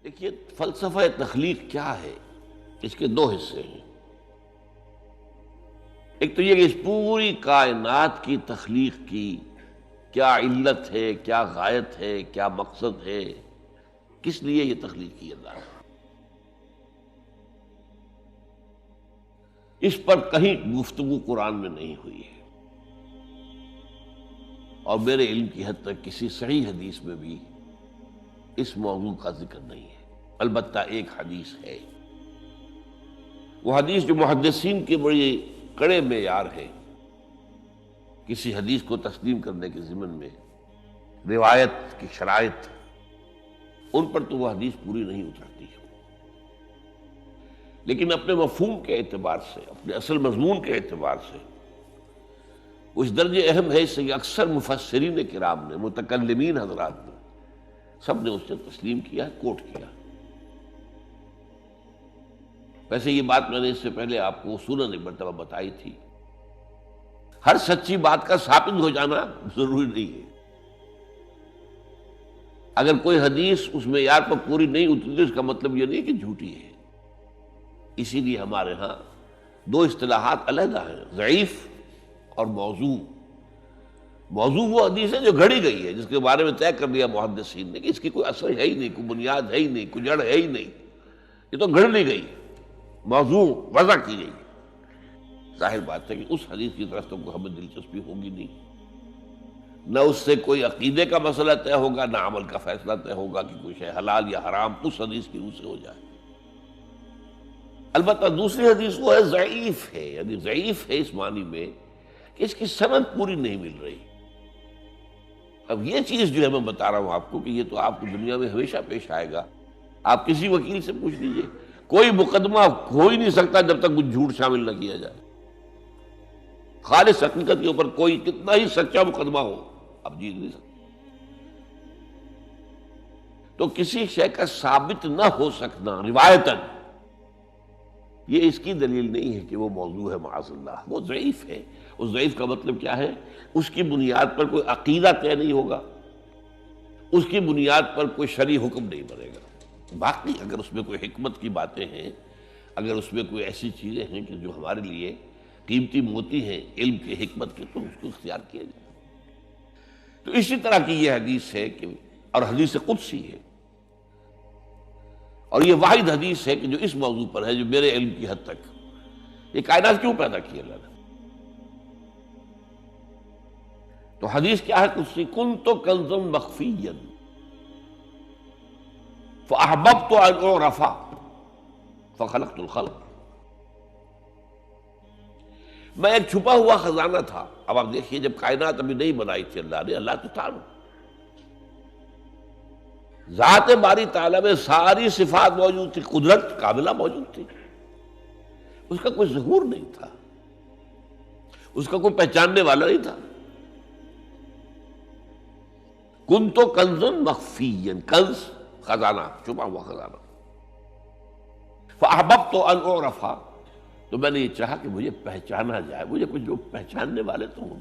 دیکھیے، فلسفہ تخلیق کیا ہے؟ اس کے دو حصے ہیں۔ ایک تو یہ کہ اس پوری کائنات کی تخلیق کی کیا علت ہے، کیا غایت ہے، کیا مقصد ہے، کس لیے یہ تخلیق کی اللہ نے۔ اس پر کہیں گفتگو قرآن میں نہیں ہوئی ہے، اور میرے علم کی حد تک کسی صحیح حدیث میں بھی اس موضوع کا ذکر نہیں ہے۔ البتہ ایک حدیث ہے، وہ حدیث جو محدثین کے بڑے کڑے معیار ہے کسی حدیث کو تسلیم کرنے کے ضمن میں، روایت کی شرائط، ان پر تو وہ حدیث پوری نہیں اترتی ہے، لیکن اپنے مفہوم کے اعتبار سے، اپنے اصل مضمون کے اعتبار سے وہ اس درجے اہم ہے اس سے کہ اکثر مفسرین کرام نے، متکلمین حضرات نے، سب نے اس سے تسلیم کیا، کوٹ کیا۔ ویسے یہ بات میں نے اس سے پہلے آپ کو اصولاً ایک مرتبہ بتائی تھی، ہر سچی بات کا ثابت ہو جانا ضروری نہیں ہے۔ اگر کوئی حدیث اس معیار پر پوری نہیں اتری تو اس کا مطلب یہ نہیں کہ جھوٹی ہے۔ اسی لیے ہمارے ہاں دو اصطلاحات علیحدہ ہیں، ضعیف اور موضوع۔ موضوع وہ حدیث ہے جو گھڑی گئی ہے، جس کے بارے میں طے کر لیا محدثین نے کہ اس کی کوئی اثر ہے ہی نہیں، کوئی بنیاد ہے ہی نہیں، کوئی جڑ ہے ہی نہیں، یہ تو گھڑ لی گئی، موضوع وضع کی گئی۔ ظاہر بات ہے کہ اس حدیث کی طرف تو ہمیں دلچسپی ہوگی نہیں، نہ اس سے کوئی عقیدے کا مسئلہ طے ہوگا، نہ عمل کا فیصلہ طے ہوگا کہ کوئی شے حلال یا حرام اس حدیث کی روح سے ہو جائے۔ البتہ دوسری حدیث وہ ہے ضعیف ہے، یعنی ضعیف ہے اس معنی میں کہ اس کی سند پوری نہیں مل رہی۔ اب یہ چیز جو ہے میں بتا رہا ہوں آپ کو کہ یہ تو آپ کو دنیا میں ہمیشہ پیش آئے گا۔ آپ کسی وکیل سے پوچھ لیجئے، کوئی مقدمہ ہو ہی نہیں سکتا جب تک کچھ جھوٹ شامل نہ کیا جائے۔ خالص حقیقت کے اوپر کوئی کتنا ہی سچا مقدمہ ہو، آپ جیت نہیں سکتے۔ تو کسی شے کا ثابت نہ ہو سکنا روایتاً، یہ اس کی دلیل نہیں ہے کہ وہ موضوع ہے، معاذ اللہ، وہ ضعیف ہے۔ اس ضعیف کا مطلب کیا ہے؟ اس کی بنیاد پر کوئی عقیدہ طے نہیں ہوگا، اس کی بنیاد پر کوئی شرعی حکم نہیں بنے گا۔ باقی اگر اس میں کوئی حکمت کی باتیں ہیں، اگر اس میں کوئی ایسی چیزیں ہیں کہ جو ہمارے لیے قیمتی موتی ہیں علم کے، حکمت کے، تو اس کو اختیار کیا جائے۔ تو اسی طرح کی یہ حدیث ہے کہ، اور حدیث قدسی ہے، اور یہ واحد حدیث ہے کہ جو اس موضوع پر ہے، جو میرے علم کی حد تک یہ کائنات کیوں پیدا کی اللہ نے۔ تو حدیث کیا ہے قدسی؟ کنت کنزا مخفیا فاحببت ان اعرف فخلقت الخلق۔ میں ایک چھپا ہوا خزانہ تھا۔ اب آپ دیکھیے، جب کائنات ابھی نہیں بنائی تھی اللہ نے، اللہ تو تھا، ذات باری تعالیٰ میں ساری صفات موجود تھی، قدرت کاملہ موجود تھی، اس کا کوئی ظہور نہیں تھا، اس کا کوئی پہچاننے والا نہیں تھا۔ کنت کنزا مخفیا، کنز خزانہ، چھپا ہوا خزانہ۔ فاحببت ان اعرف، تو میں نے یہ چاہا کہ مجھے پہچانا جائے، مجھے کچھ جو پہچاننے والے تو ہوں۔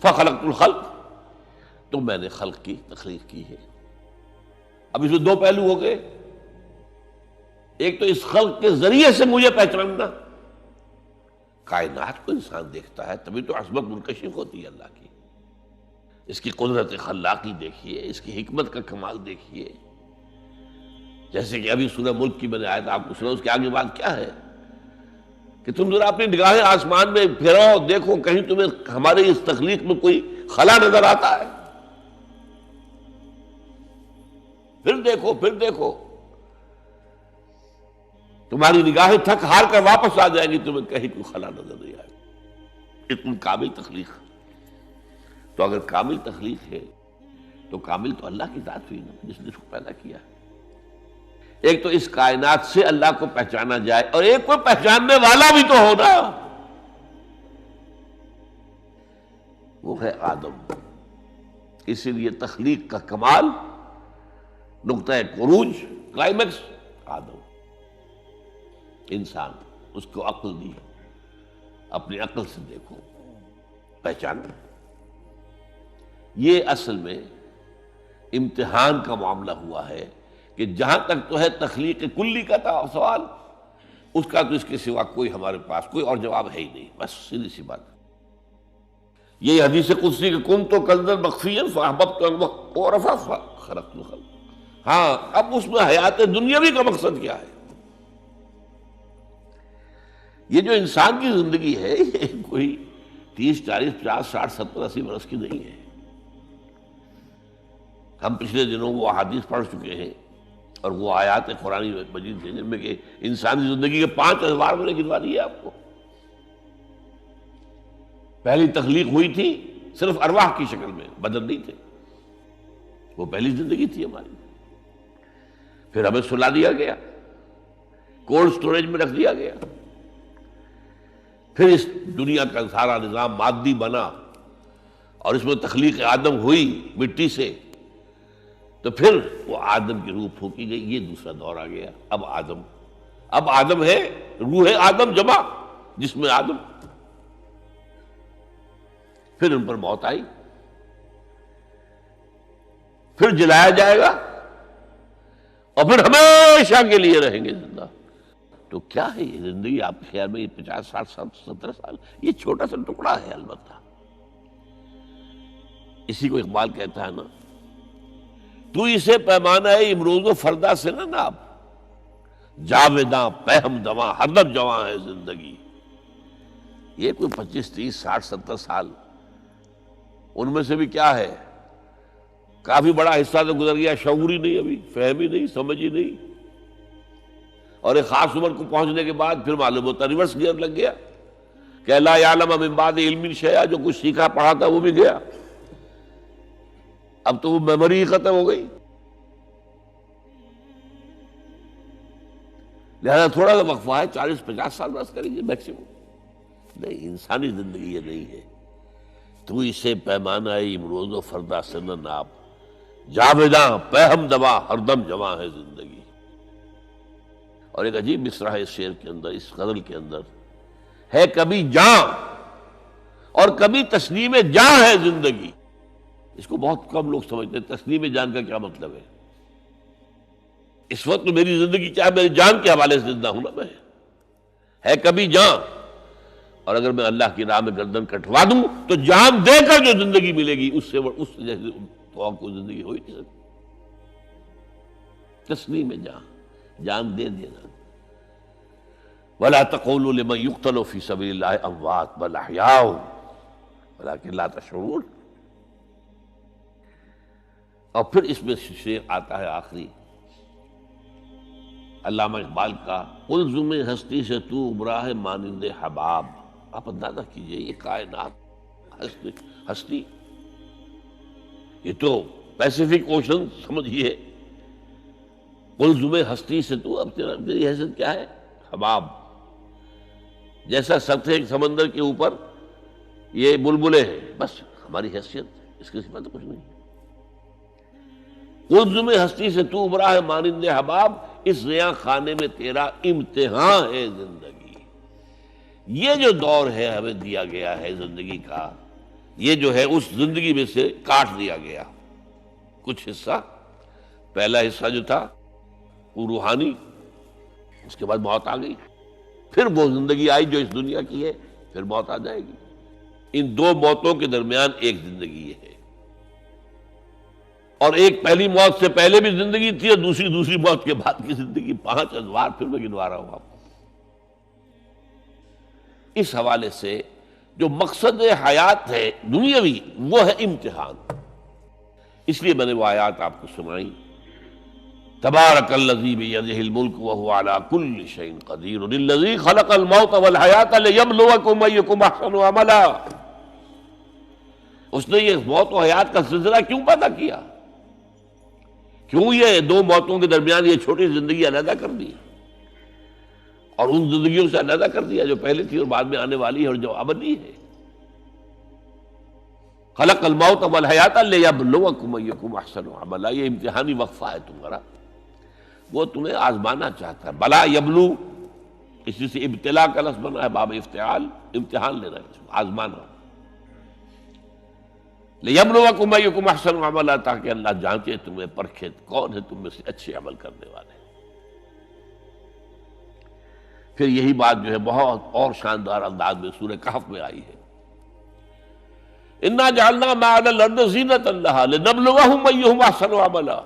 فخلقت الخلق، تو میں نے خلق کی تخلیق کی ہے۔ اب اس میں دو پہلو ہو گئے، ایک تو اس خلق کے ذریعے سے مجھے پہچاننا، کائنات کو انسان دیکھتا ہے تبھی تو عظمت منکشف ہوتی ہے اللہ کی، اس کی قدرت خلاقی دیکھیے، اس کی حکمت کا کمال دیکھیے۔ جیسے کہ ابھی سورہ ملک کی میں نے آیت آپ کو سنا، اس کے آگے بات کیا ہے کہ تم ذرا اپنی نگاہیں آسمان میں پھیراؤ، دیکھو کہیں تمہیں ہمارے اس تخلیق میں کوئی خلا نظر آتا ہے۔ پھر دیکھو، پھر دیکھو، تمہاری نگاہیں تھک ہار کر واپس آ جائیں گی، تمہیں کہیں کوئی خلا نظر نہیں آئے گی۔ اتنی کامل تخلیق۔ تو اگر کامل تخلیق ہے تو کامل تو اللہ کی ذات ہوئی نا، جس نے اس کو پیدا کیا۔ ایک تو اس کائنات سے اللہ کو پہچانا جائے، اور ایک کوئی پہچاننے والا بھی تو ہونا، وہ ہے آدم۔ اسی لیے تخلیق کا کمال، نقطہ عروج، کلائمیکس آدم، انسان۔ اس کو عقل دی، اپنی عقل سے دیکھو، پہچانا۔ یہ اصل میں امتحان کا معاملہ ہوا ہے کہ جہاں تک تو ہے تخلیق کلی کا تھا سوال، اس کا تو اس کے سوا کوئی ہمارے پاس کوئی اور جواب ہے ہی نہیں، بس سیدھی سی بات۔ یہی حدیث قدسی کہ کن تو کنزا مخفیا فاحببت عرفا فخلقت الخلق۔ ہاں اب اس میں حیات دنیاوی کا مقصد کیا ہے؟ یہ جو انسان کی زندگی ہے یہ کوئی 30 40 50 60 70 80 برس کی نہیں ہے۔ ہم پچھلے دنوں وہ احادیث پڑھ چکے ہیں اور وہ آیات قرآن مجید ہیں جن میں کہ انسانی زندگی کے 5 ادوار میں نے گنوا دیے آپ کو۔ پہلی تخلیق ہوئی تھی صرف ارواح کی شکل میں، بدن نہیں تھے، وہ پہلی زندگی تھی ہماری۔ پھر ہمیں سلا دیا گیا، کولڈ سٹوریج میں رکھ دیا گیا، پھر اس دنیا کا سارا نظام مادی بنا اور اس میں تخلیق آدم ہوئی مٹی سے، تو پھر وہ آدم کی روح پھونکی گئی، یہ دوسرا دور آ گیا۔ اب آدم ہے، روح آدم جمع جس میں آدم، پھر ان پر موت آئی، پھر جلایا جائے گا اور پھر ہمیشہ کے لیے رہیں گے زندہ۔ تو کیا ہے یہ زندگی آپ کے خیال میں؟ یہ 50 60 70 سال یہ چھوٹا سا ٹکڑا ہے البتہ۔ اسی کو اقبال کہتا ہے نا، تو اسے پیمانہ ہے امروز و فردا سے نہ ناپ، جاویداں پہم دواں ہر دم جواں ہے زندگی۔ یہ کوئی 25 30 60 70 سال، ان میں سے بھی کیا ہے، کافی بڑا حصہ تو گزر گیا، شعور ہی نہیں، ابھی فہم ہی نہیں، سمجھ ہی نہیں، اور ایک خاص عمر کو پہنچنے کے بعد پھر معلوم ہوتا ریورس گیئر لگ گیا کہ لا یعلم من بعد علم شیئا، جو کچھ سیکھا پڑھا تھا وہ بھی گیا، اب تو وہ میموری ختم ہو گئی۔ لہذا تھوڑا سا وقفہ ہے، 40 50 سال بس کریں گے میکسیمم۔ نہیں، انسانی زندگی یہ نہیں ہے۔ تو اسے پیمانہ امروز و فردا سے نہ ناپ، جاویداں پہم دوا ہر دم جواں ہے زندگی۔ اور ایک عجیب مصرع ہے اس شعر کے اندر، اس غزل کے اندر، ہے کبھی جاں اور کبھی تسلیم جاں ہے زندگی۔ اس کو بہت کم لوگ سمجھتے ہیں، تسلیم جان کا کیا مطلب ہے؟ اس وقت میری زندگی کیا ہے؟ میری جان کے حوالے سے زندہ ہوں نا میں، ہے کبھی جاں، اور اگر میں اللہ کی راہ میں گردن کٹوا دوں تو جان دے کر جو زندگی ملے گی اس سے جیسے تو کوئی زندگی ہو ہی نہیں سکتی۔ تسلیم جاں، جان دے دینا۔ وَلَا تَقُولُوا لِمَن يُقْتَلُ فِي سَبِيلِ اللَّهِ أَمْوَاتٌ بَلْ أَحْيَاءٌ وَلَٰكِن لَا تَشْعُرُونَ۔ اور پھر اس میں شعر آتا ہے آخری علامہ اقبال کا، قلزم ہستی سے تو ابرا ہے مانند حباب۔ آپ اندازہ کیجئے یہ کائنات، ہستی، یہ تو پیسیفک اوشن سمجھیے، قلزم ہستی سے تو، اب تیری حیثیت کیا ہے؟ حباب، جیسا سطح سمندر کے اوپر یہ بلبلے ہیں، بس ہماری حیثیت اس کے سوا تو کچھ نہیں۔ قلزم ہستی سے تو ابرا ہے مانند حباب، اس زیاں خانے میں تیرا امتحان ہے زندگی۔ یہ جو دور ہے ہمیں دیا گیا ہے زندگی کا، یہ جو ہے اس زندگی میں سے کاٹ دیا گیا کچھ حصہ۔ پہلا حصہ جو تھا وہ روحانی، اس کے بعد موت آ گئی، پھر وہ زندگی آئی جو اس دنیا کی ہے، پھر موت آ جائے گی۔ ان دو موتوں کے درمیان ایک زندگی ہے، اور ایک پہلی موت سے پہلے بھی زندگی تھی اور دوسری موت کے بعد کی زندگی۔ 5 ادوار پھر میں گنوا رہا ہوں آپ کو۔ اس حوالے سے جو مقصد حیات ہے دنیاوی وہ ہے امتحان۔ اس لیے میں نے وہ آیات آپ کو سنائی، تبارک الذی بیدہ الملک وہو علی کل شیء قدیر الذی خلق الموت والحیات لیبلوکم ایکم احسن عملا۔ اس نے یہ موت و حیات کا سلسلہ کیوں پیدا کیا؟ کیوں یہ دو موتوں کے درمیان یہ چھوٹی زندگی علیحدہ کر دی اور ان زندگیوں سے علیحدہ کر دیا جو پہلے تھی اور بعد میں آنے والی ہے اور جو ابدی ہے؟ خلق الموت والحیات لیبلوکم ایکم احسن عملا، یہ امتحانی وقفہ ہے تمہارا، وہ تمہیں آزمانا چاہتا ہے۔ بلا یبلو، اسی سے ابتلا کا لفظ بنا ہے، باب افتعال، امتحان لینا ہے، آزمانا۔ لِيَبْلُوَكُمْ أَيُّكُمْ أَحْسَنُ عَمَلًا، تاکہ اللہ جانچے تمہیں، پرکھے کون ہے تم میں سے اچھے عمل کرنے والے۔ پھر یہی بات جو ہے بہت اور شاندار انداز میں سورہ کہف میں آئی ہے، اِنَّا جَعَلْنَا مَا عَلَى الْأَرْضِ زِینَةً لَهَا لِنَبْلُوَهُمْ أَيُّهُمْ أَحْسَنُ عَمَلًا۔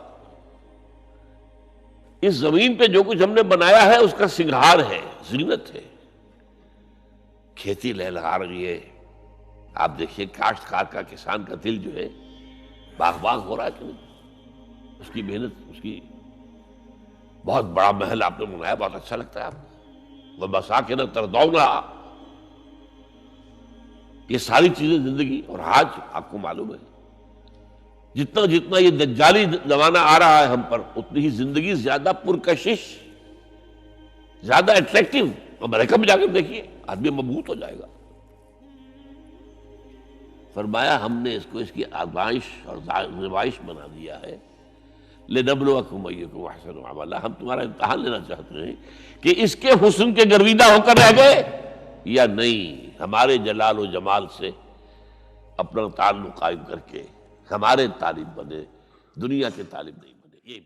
اس زمین پہ جو کچھ ہم نے بنایا ہے اس کا سنگھار ہے، زینت ہے۔ کھیتی لہلہا رہی ہے، آپ دیکھیے کاشتکار کا، کسان کا دل جو ہے باغ ہو رہا ہے کہ نہیں؟ اس کی محنت، اس کی بہت بڑا محل آپ نے بنایا، بہت اچھا لگتا ہے آپ کو، وَمَسَاكِنَ تَرْضَوْنَهَا، یہ ساری چیزیں زندگی۔ اور آج آپ کو معلوم ہے جتنا جتنا یہ دجالی زمانہ آ رہا ہے ہم پر، اتنی ہی زندگی زیادہ پرکشش، زیادہ اٹریکٹیو۔ امریکہ میں جا کر دیکھیے، آدمی مبہوت ہو جائے گا۔ فرمایا ہم نے اس کو، اس کی آزمائش اور زمائش بنا دیا ہے، لِنَبْلُوَكُمْ أَيُّكُمْ أَحْسَنُ عَمَلًا، ہم تمہارا امتحان لینا چاہتے ہیں کہ اس کے حسن کے گرویدہ ہو کر رہ گئے یا نہیں، ہمارے جلال و جمال سے اپنا تعلق قائم کر کے ہمارے طالب بنے، دنیا کے طالب نہیں بنے۔ یہ